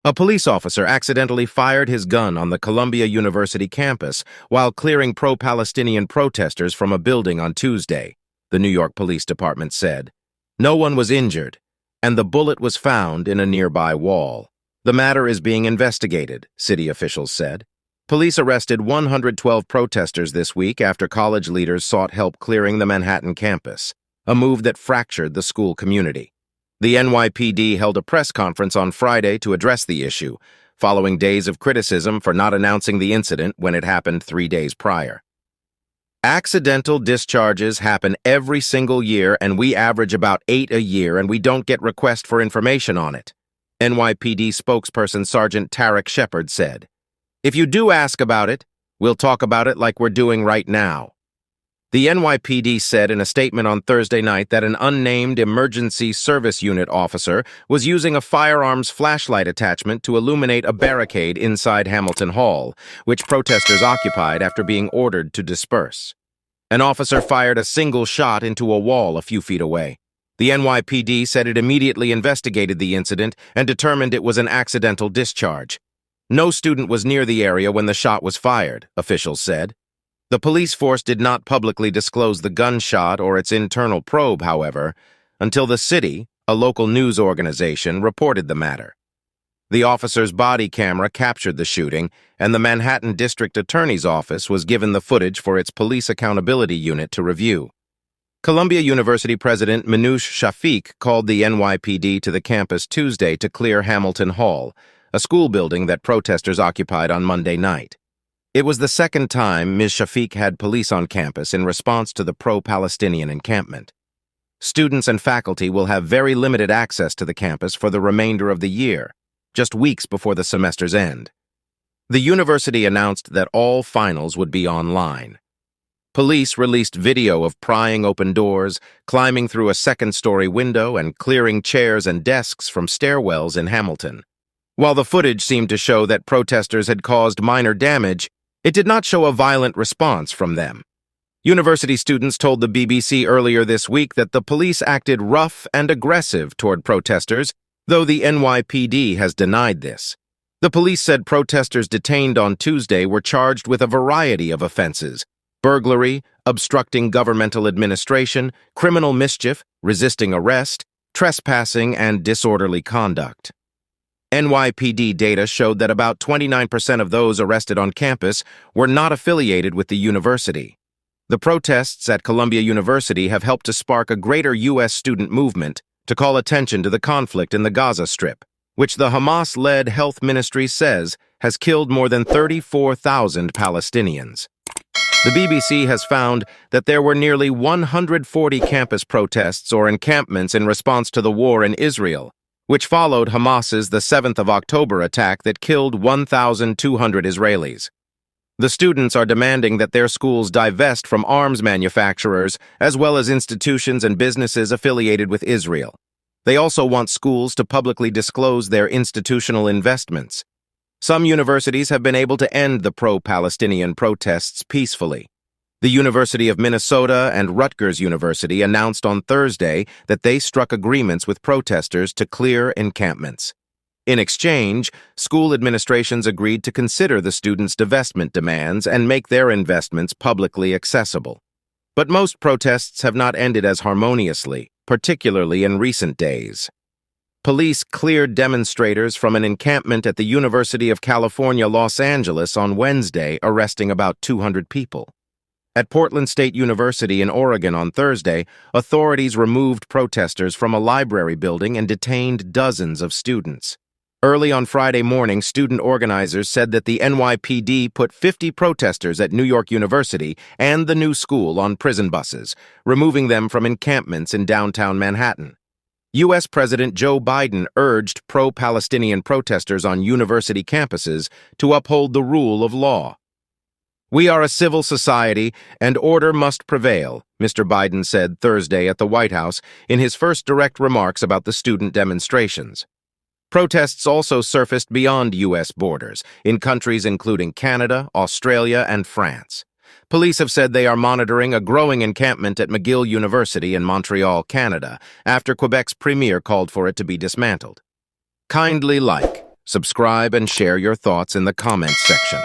A police officer accidentally fired his gun on the Columbia University campus while clearing pro-Palestinian protesters from a building on Tuesday, the New York Police Department said. No one was injured, and the bullet was found in a nearby wall. The matter is being investigated, city officials said. Police arrested 112 protesters this week after college leaders sought help clearing the Manhattan campus, a move that fractured the school community. The NYPD held a press conference on Friday to address the issue, following days of criticism for not announcing the incident when it happened 3 days prior. Accidental discharges happen every single year, and we average about 8 a year, and we don't get requests for information on it, NYPD spokesperson Sergeant Tarek Shepard said. If you do ask about it, we'll talk about it like we're doing right now. The NYPD said in a statement on Thursday night that an unnamed emergency service unit officer was using a firearms flashlight attachment to illuminate a barricade inside Hamilton Hall, which protesters occupied after being ordered to disperse. An officer fired a single shot into a wall a few feet away. The NYPD said it immediately investigated the incident and determined it was an accidental discharge. No student was near the area when the shot was fired, officials said. The police force did not publicly disclose the gunshot or its internal probe, however, until the city, a local news organization, reported the matter. The officer's body camera captured the shooting, and the Manhattan District Attorney's Office was given the footage for its Police Accountability Unit to review. Columbia University President Minouche Shafik called the NYPD to the campus Tuesday to clear Hamilton Hall, a school building that protesters occupied on Monday night. It was the second time Ms. Shafik had police on campus in response to the pro-Palestinian encampment. Students and faculty will have very limited access to the campus for the remainder of the year, just weeks before the semester's end. The university announced that all finals would be online. Police released video of prying open doors, climbing through a second-story window, and clearing chairs and desks from stairwells in Hamilton. While the footage seemed to show that protesters had caused minor damage, it did not show a violent response from them. University students told the BBC earlier this week that the police acted rough and aggressive toward protesters, though the NYPD has denied this. The police said protesters detained on Tuesday were charged with a variety of offenses: burglary, obstructing governmental administration, criminal mischief, resisting arrest, trespassing, and disorderly conduct. NYPD data showed that about 29% of those arrested on campus were not affiliated with the university. The protests at Columbia University have helped to spark a greater U.S. student movement to call attention to the conflict in the Gaza Strip, which the Hamas-led health ministry says has killed more than 34,000 Palestinians. The BBC has found that there were nearly 140 campus protests or encampments in response to the war in Israel, which followed Hamas's the 7th of October attack that killed 1,200 Israelis. The students are demanding that their schools divest from arms manufacturers as well as institutions and businesses affiliated with Israel. They also want schools to publicly disclose their institutional investments. Some universities have been able to end the pro-Palestinian protests peacefully. The University of Minnesota and Rutgers University announced on Thursday that they struck agreements with protesters to clear encampments. In exchange, school administrations agreed to consider the students' divestment demands and make their investments publicly accessible. But most protests have not ended as harmoniously, particularly in recent days. Police cleared demonstrators from an encampment at the University of California, Los Angeles on Wednesday, arresting about 200 people. At Portland State University in Oregon on Thursday, authorities removed protesters from a library building and detained dozens of students. Early on Friday morning, student organizers said that the NYPD put 50 protesters at New York University and the new school on prison buses, removing them from encampments in downtown Manhattan. U.S. President Joe Biden urged pro-Palestinian protesters on university campuses to uphold the rule of law. "We are a civil society, and order must prevail," Mr. Biden said Thursday at the White House in his first direct remarks about the student demonstrations. Protests also surfaced beyond U.S. borders, in countries including Canada, Australia, and France. Police have said they are monitoring a growing encampment at McGill University in Montreal, Canada, after Quebec's premier called for it to be dismantled. Kindly like, Subscribe and share your thoughts in the comments section.